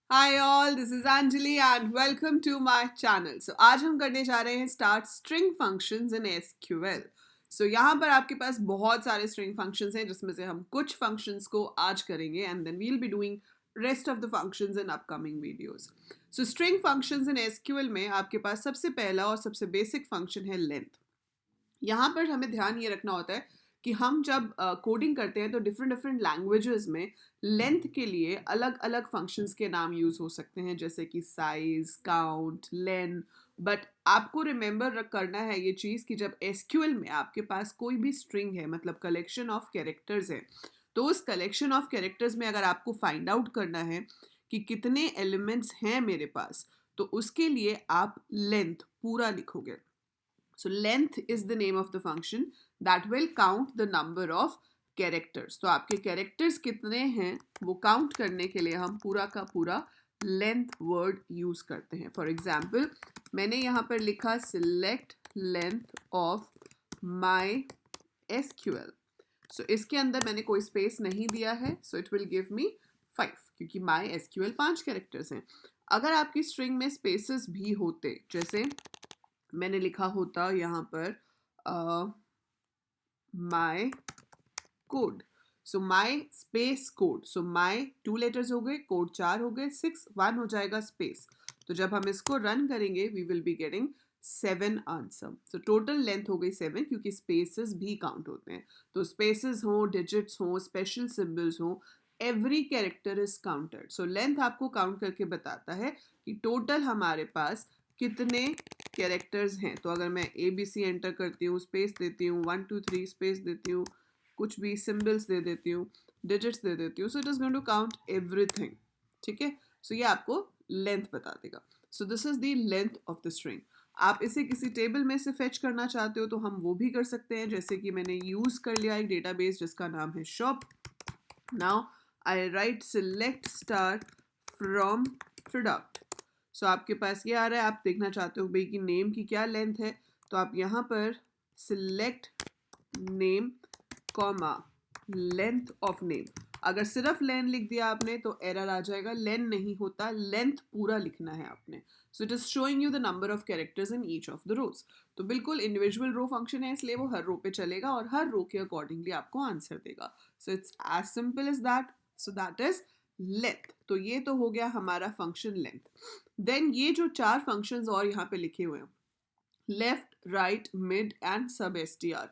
Hi all, this is Anjali and welcome to my channel. So आज हम करने जा रहे हैं start string functions in SQL. So यहाँ पर आपके पास बहुत सारे string functions हैं जिसमें से हम कुछ functions को आज करेंगे and then we'll be doing rest of the functions in upcoming videos. So string functions in SQL में आपके पास सबसे पहला और सबसे basic function है length. यहाँ पर हमें ध्यान ये रखना होता है कि हम जब कोडिंग करते हैं तो डिफरेंट डिफरेंट लैंग्वेजेस में लेंथ के लिए अलग अलग फंक्शंस के नाम यूज़ हो सकते हैं जैसे कि साइज काउंट लेन. बट आपको रिमेंबर करना है ये चीज़ कि जब एसक्यूएल में आपके पास कोई भी स्ट्रिंग है मतलब कलेक्शन ऑफ कैरेक्टर्स है तो उस कलेक्शन ऑफ कैरेक्टर्स में अगर आपको फाइंड आउट करना है कि कितने एलिमेंट्स हैं मेरे पास तो उसके लिए आप लेंथ पूरा लिखोगे. So length is the name of the function that will count the number of characters. तो आपके characters कितने हैं वो count करने के लिए हम पूरा का पूरा length word use करते हैं. For example, मैंने यहाँ पर लिखा select length of my SQL. So इसके अंदर मैंने कोई space नहीं दिया है so it will give me 5 क्योंकि my SQL 5 characters हैं. अगर आपकी string में spaces भी होते जैसे मैंने लिखा होता यहाँ पर my code. So my space code. So my 2 letters हो गए, कोड 4 हो गए, 6 1 हो जाएगा स्पेस. तो जब हम इसको रन करेंगे we will be getting 7 answer. So total length हो गई 7 क्योंकि स्पेसेस भी काउंट होते हैं. तो स्पेसेस हो, डिजिट्स हो, स्पेशल सिंबल्स हो, every character is counted. So length आपको काउंट करके बताता है कि टोटल हमारे पास कितने कैरेक्टर्स हैं. तो अगर मैं ABC एंटर करती हूँ, स्पेस देती हूँ, 1 2 3 स्पेस देती हूँ, कुछ भी सिंबल्स दे देती हूँ, डिजिट्स दे देती हूँ, so it is going to count everything. ठीक है. सो ये आपको लेंथ बता देगा. So this is the length of the string. आप इसे किसी टेबल में से फेच करना चाहते हो तो हम वो भी कर सकते हैं. जैसे कि मैंने यूज कर लिया एक डेटाबेस जिसका नाम है shop. Now I write select star from product. So आपके पास ये आ रहा है. आप देखना चाहते हो भाई कि नेम की क्या लेंथ है तो आप यहाँ पर select name comma length of name. अगर सिर्फ लेन लिख दिया आपने तो एरर आ जाएगा. लेन नहीं होता, लेंथ पूरा लिखना है आपने. So it is showing you the number of characters in each of the rows. तो बिल्कुल इंडिविजुअल रो फंक्शन है इसलिए वो हर रो पे चलेगा और हर रो के अकॉर्डिंगली आपको आंसर देगा. So it's as simple as that. So that is length. तो ये तो हो गया हमारा फंक्शन लेंथ. देन ये जो 4 फंक्शंस और यहाँ पे लिखे हुए हैं लेफ्ट राइट मिड एंड सब STR,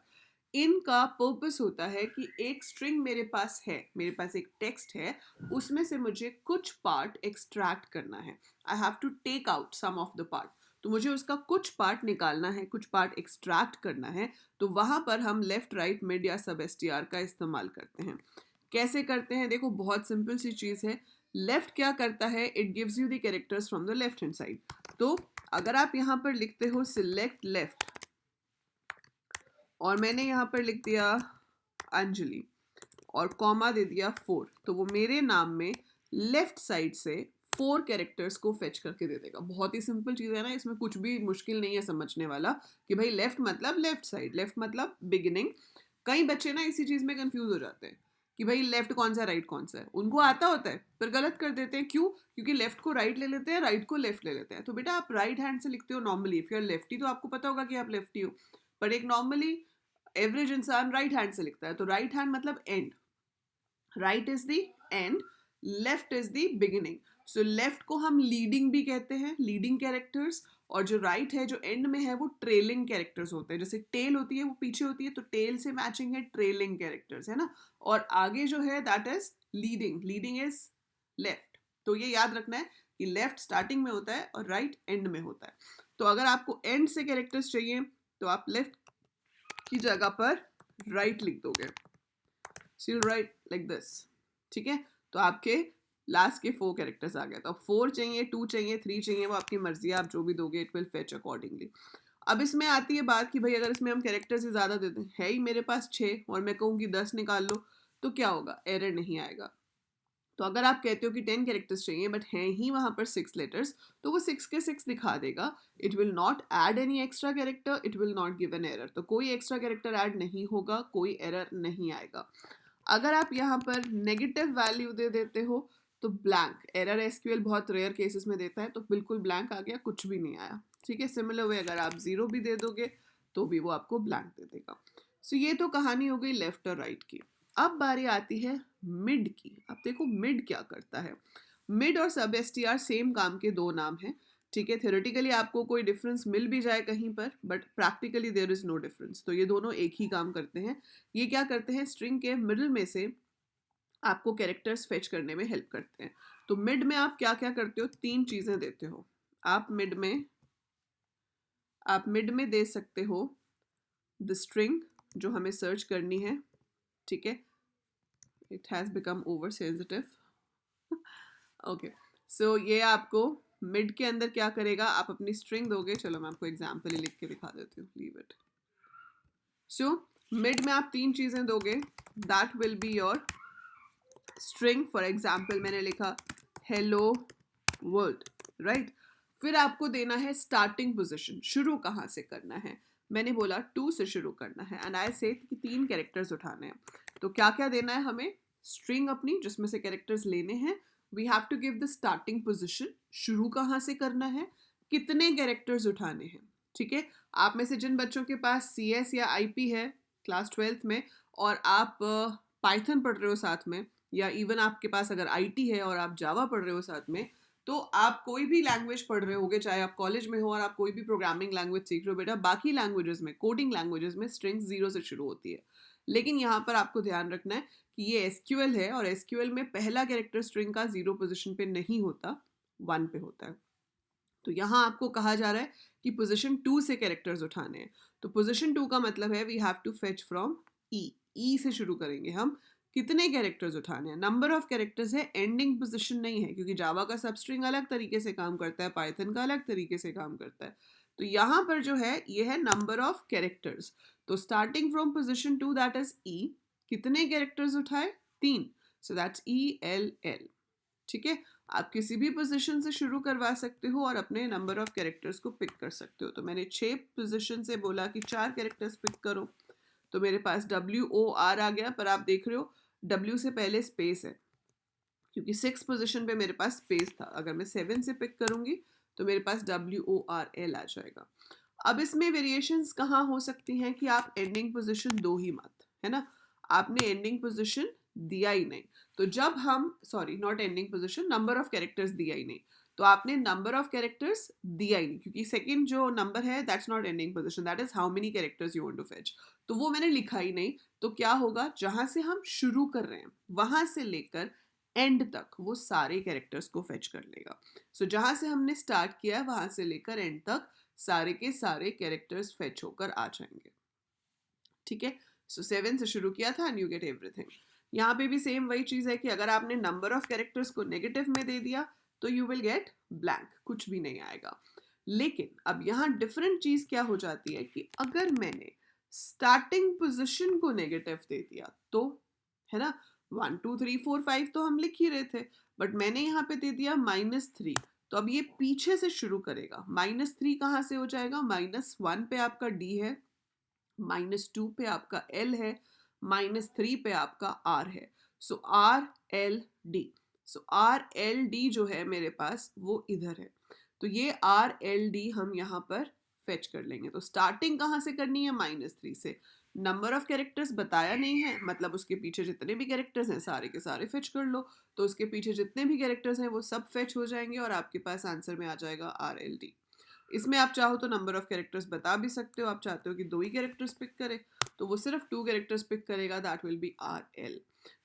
इनका पर्पस होता है कि एक स्ट्रिंग मेरे पास है, मेरे पास एक टेक्स्ट है, उसमें से मुझे कुछ पार्ट एक्सट्रैक्ट करना है. I have to take out some of the part. तो मुझे उसका कुछ पार्ट निकालना है, कुछ पार्ट एक्सट्रैक्ट करना है. तो वहां पर हम लेफ्ट राइट मिड या सब STR का इस्तेमाल करते हैं. कैसे करते हैं देखो, बहुत सिंपल सी चीज़ है. लेफ्ट क्या करता है, it gives you the characters from the left hand side. तो अगर आप यहाँ पर लिखते हो सिलेक्ट लेफ्ट और मैंने यहाँ पर लिख दिया अंजलि और कॉमा दे दिया 4, तो वो मेरे नाम में लेफ्ट साइड से 4 कैरेक्टर्स को फेच करके दे देगा. बहुत ही सिंपल चीज़ है ना, इसमें कुछ भी मुश्किल नहीं है समझने वाला कि भाई लेफ्ट मतलब लेफ्ट साइड, लेफ्ट मतलब बिगिनिंग. कई बच्चे ना इसी चीज़ में कंफ्यूज हो जाते हैं कि भाई लेफ्ट कौन सा राइट कौन सा है. उनको आता होता है पर गलत कर देते हैं. क्यों? क्योंकि लेफ्ट को राइट ले लेते हैं, राइट को लेफ्ट ले लेते हैं. तो बेटा आप राइट हैंड से लिखते हो normally. If you are lefty तो आपको पता होगा कि आप लेफ्टी हो, पर एक नॉर्मली एवरेज इंसान राइट हैंड से लिखता है. तो राइट हैंड मतलब and, right is the end, left is the beginning. So left को हम लीडिंग भी कहते हैं, लीडिंग कैरेक्टर्स. और जो राइट है जो एंड में है वो ट्रेलिंग कैरेक्टर्स होते हैं. जैसे टेल होती है वो पीछे होती है तो टेल से मैचिंग है ट्रेलिंग कैरेक्टर्स, है ना. और आगे जो है that is leading, leading is left. तो ये याद रखना है कि लेफ्ट स्टार्टिंग में होता है और राइट एंड में होता है. तो अगर आपको एंड से कैरेक्टर्स चाहिए तो आप लेफ्ट की जगह पर राइट लिख दोगे. So you right like this. ठीक है. तो आपके लास्ट के 4 कैरेक्टर्स आ गए. तो अब 4 चाहिए, 2 चाहिए, 3 चाहिए, वो आपकी मर्जी है, आप जो भी दोगे इट विल फेच अकॉर्डिंगली. अब इसमें आती है बात कि भाई अगर इसमें हम कैरेक्टर्स से ज़्यादा देते हैं, है ही मेरे पास 6 और मैं कहूँ कि 10 निकाल लो तो क्या होगा, एरर नहीं आएगा. तो अगर आप कहते हो कि 10 कैरेक्टर्स चाहिए बट हैं ही वहाँ पर 6 लेटर्स तो वो 6 के 6 दिखा देगा. It will not add any extra character, it will not give an error. तो कोई एक्स्ट्रा कैरेक्टर ऐड नहीं होगा, कोई एरर नहीं आएगा. अगर आप यहाँ पर नेगेटिव वैल्यू दे देते हो तो ब्लैंक एरर एसक्यूएल बहुत रेयर केसेस में देता है, तो बिल्कुल ब्लैंक आ गया, कुछ भी नहीं आया। ठीक है, सिमिलर वे अगर आप 0 भी दे दोगे तो भी वो आपको ब्लैंक दे देगा। सो ये तो कहानी हो गई लेफ्ट और राइट की। अब बारी आती है मिड की। अब देखो मिड क्या करता है। मिड और सब एसटीआर सेम काम के दो नाम हैं। ठीक है, थ्योरेटिकली आपको कोई डिफरेंस मिल भी जाए कहीं पर, but practically there is no difference. तो ये दोनों एक ही काम करते हैं। ये क्या करते हैं, स्ट्रिंग के मिडिल में से आपको कैरेक्टर्स फेच करने में हेल्प करते हैं। तो मिड में आप क्या क्या करते हो, 3 चीजें देते हो। आप मिड में दे सकते हो द स्ट्रिंग जो हमें सर्च करनी है। ठीक है, it has become over sensitive. Okay, so ये आपको मिड के अंदर क्या करेगा, आप अपनी स्ट्रिंग दोगे। चलो मैं आपको एग्जाम्पल ही लिख के दिखा देती हूँ, लीव इट। सो मिड में आप 3 चीजें दोगे, that will be your string. For example मैंने लिखा हेलो वर्ल्ड, राइट। फिर आपको देना है स्टार्टिंग पोजीशन, शुरू कहाँ से करना है। मैंने बोला 2 से शुरू करना है, एंड आई से कि 3 कैरेक्टर्स उठाने हैं। तो क्या क्या देना है हमें, स्ट्रिंग अपनी जिसमें से कैरेक्टर्स लेने हैं। We have to give the starting position, शुरू कहाँ से करना है, कितने कैरेक्टर्स उठाने हैं। ठीक है, आप में से जिन बच्चों के पास CS या IP है क्लास 12th में, और आप पाइथन पढ़ रहे हो साथ में, या इवन आपके पास अगर IT है और आप जावा पढ़ रहे हो साथ में, तो आप कोई भी लैंग्वेज पढ़ रहे होगे, चाहे आप कॉलेज में हो और आप कोई भी प्रोग्रामिंग लैंग्वेज सीख रहे हो बेटा, बाकी लैंग्वेजेस में, कोडिंग लैंग्वेजेस में स्ट्रिंग 0 से शुरू होती है। लेकिन यहाँ पर आपको ध्यान रखना है कि ये SQL है, और SQL में पहला कैरेक्टर स्ट्रिंग का 0 पोजीशन पे नहीं होता, 1 पे होता है। तो यहाँ आपको कहा जा रहा है कि पोजीशन 2 से कैरेक्टर्स उठाने हैं। तो पोजीशन 2 का मतलब है we have to fetch from E से शुरू करेंगे हम। कितने कैरेक्टर्स उठाने हैं, नंबर ऑफ कैरेक्टर्स है, एंडिंग पोजीशन नहीं है, क्योंकि जावा का सबस्ट्रिंग अलग तरीके से काम करता है, पाइथन का अलग तरीके से काम करता है। तो यहाँ पर जो है ये है नंबर ऑफ कैरेक्टर्स। तो starting from position 2 that is E, कितने कैरेक्टर्स उठाए, 3, सो दैट्स ELL। ठीक है, आप किसी भी पोजीशन से शुरू करवा सकते हो और अपने नंबर ऑफ कैरेक्टर्स को पिक कर सकते हो। तो मैंने 6 पोजीशन से बोला कि 4 कैरेक्टर्स पिक करो, तो मेरे पास WOR आ गया, पर आप देख रहे हो W से पहले स्पेस है, क्योंकि 6 पोजीशन पे मेरे पास स्पेस था। अगर मैं 7 से पिक करूंगी तो मेरे पास WORL आ जाएगा। अब इसमें वेरिएशंस कहाँ हो सकती हैं कि आप एंडिंग पोजीशन दो ही मत, है ना। आपने एंडिंग पोजीशन दिया ही नहीं, तो जब हम, sorry not ending position, number of characters दिया ही नहीं, तो आपने नंबर ऑफ कैरेक्टर्स दिया ही नहीं, क्योंकि सेकंड जो नंबर है that's not ending position, that is how many characters you want to fetch. तो वो मैंने लिखा ही नहीं। तो क्या होगा, जहां से हम शुरू कर रहे हैं वहां से लेकर एंड तक वो सारे कैरेक्टर्स को फेच कर लेगा। सो जहां से हमने स्टार्ट किया है वहां से लेकर एंड तक सारे के सारे कैरेक्टर्स फेच होकर आ जाएंगे। ठीक है, सो 7 से शुरू किया था एंड यू गेट एवरीथिंग। यहाँ पे भी सेम वही चीज है कि अगर आपने नंबर ऑफ कैरेक्टर्स को नेगेटिव में दे दिया तो यू विल गेट ब्लैंक, कुछ भी नहीं आएगा। लेकिन अब यहाँ डिफरेंट चीज क्या हो जाती है कि अगर मैंने स्टार्टिंग पोजीशन को नेगेटिव दे दिया तो, है ना, 1 2 3 4 5 तो हम लिख ही रहे थे, बट मैंने यहाँ पे दे दिया -3, तो अब ये पीछे से शुरू करेगा। -3 कहाँ से हो जाएगा, -1 पे आपका D है, -2 पे आपका L है, -3 पे आपका R है। सो RLD, सो RLD जो है मेरे पास वो इधर है, तो ये RLD हम यहाँ पर फेच कर लेंगे। तो स्टार्टिंग कहाँ से करनी है, -3 से। नंबर ऑफ कैरेक्टर्स बताया नहीं है, मतलब उसके पीछे जितने भी कैरेक्टर्स हैं सारे के सारे फेच कर लो। तो उसके पीछे जितने भी कैरेक्टर्स हैं वो सब फेच हो जाएंगे और आपके पास आंसर में आ जाएगा RLD। इसमें आप चाहो तो नंबर ऑफ कैरेक्टर्स बता भी सकते हो, आप चाहते हो कि 2 ही कैरेक्टर्स पिक करे तो वो सिर्फ 2 कैरेक्टर्स पिक करेगा, दैट विल बी RL।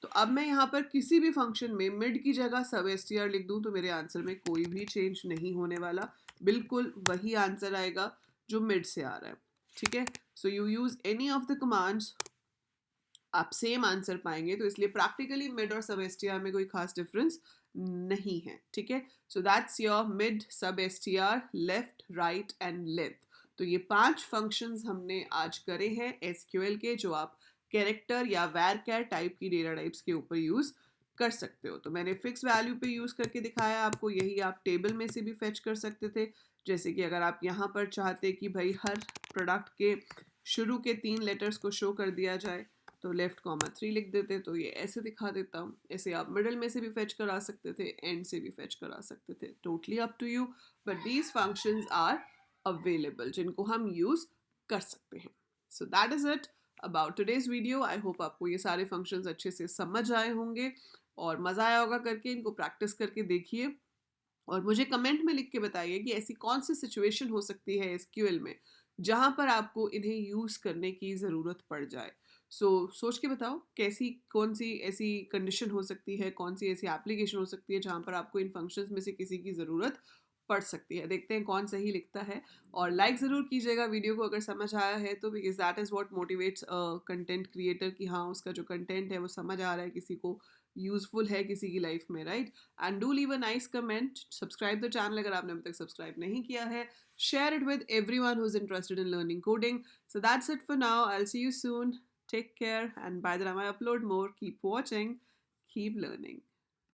तो अब मैं यहाँ पर किसी भी फंक्शन में मिड की जगह सब STR लिख दूँ तो मेरे आंसर में कोई भी चेंज नहीं होने वाला, बिल्कुल वही आंसर आएगा जो मिड से आ रहा है। ठीक है, so you use any of the commands, आप सेम आंसर पाएंगे। तो इसलिए प्रैक्टिकली मिड और सब STR में कोई खास डिफरेंस नहीं है। ठीक है, सो दैट्स योर मिड, सब STR, left, right and length. तो ये 5 फंक्शंस हमने आज करे हैं SQL के, जो आप कैरेक्टर या varchar टाइप की डेटा टाइप्स के ऊपर यूज कर सकते हो। तो मैंने फिक्स वैल्यू पे यूज करके दिखाया आपको, यही आप टेबल में से भी फेच कर सकते थे। जैसे कि अगर आप यहाँ पर चाहते कि भाई हर प्रोडक्ट के शुरू के 3 लेटर्स को शो कर दिया जाए, तो लेफ्ट कॉमा 3 लिख देते, तो ये ऐसे दिखा देता हूँ। ऐसे आप मिडल में से भी फेच करा सकते थे, एंड से भी फेच करा सकते थे, totally up to you, but these functions are available जिनको हम यूज कर सकते हैं। So that is it about today's video. I hope आपको ये सारे फंक्शंस अच्छे से समझ आए होंगे और मज़ा आया होगा करके। इनको प्रैक्टिस करके देखिए और मुझे कमेंट में लिख के बताइए कि ऐसी कौन सी सिचुएशन हो सकती है एसक्यूएल में जहाँ पर आपको इन्हें यूज़ करने की ज़रूरत पड़ जाए। सोच के बताओ कैसी कौन सी ऐसी कंडीशन हो सकती है, कौन सी ऐसी एप्लीकेशन हो सकती है जहाँ पर आपको इन फंक्शंस में से किसी की ज़रूरत पड़ सकती है। देखते हैं कौन सही लिखता है और लाइक ज़रूर कीजिएगा वीडियो को अगर समझ आया है तो, because that is what motivates content creator कि हाँ उसका जो कंटेंट है वो समझ आ रहा है, किसी को यूजफुल है किसी की लाइफ में, right. And do leave a nice comment, subscribe the channel अगर आपने अभी तक सब्सक्राइब नहीं किया है, share it with everyone who is interested in learning coding. So that's it for now, I will see you soon, take care, and by the time I upload more, keep watching, keep learning.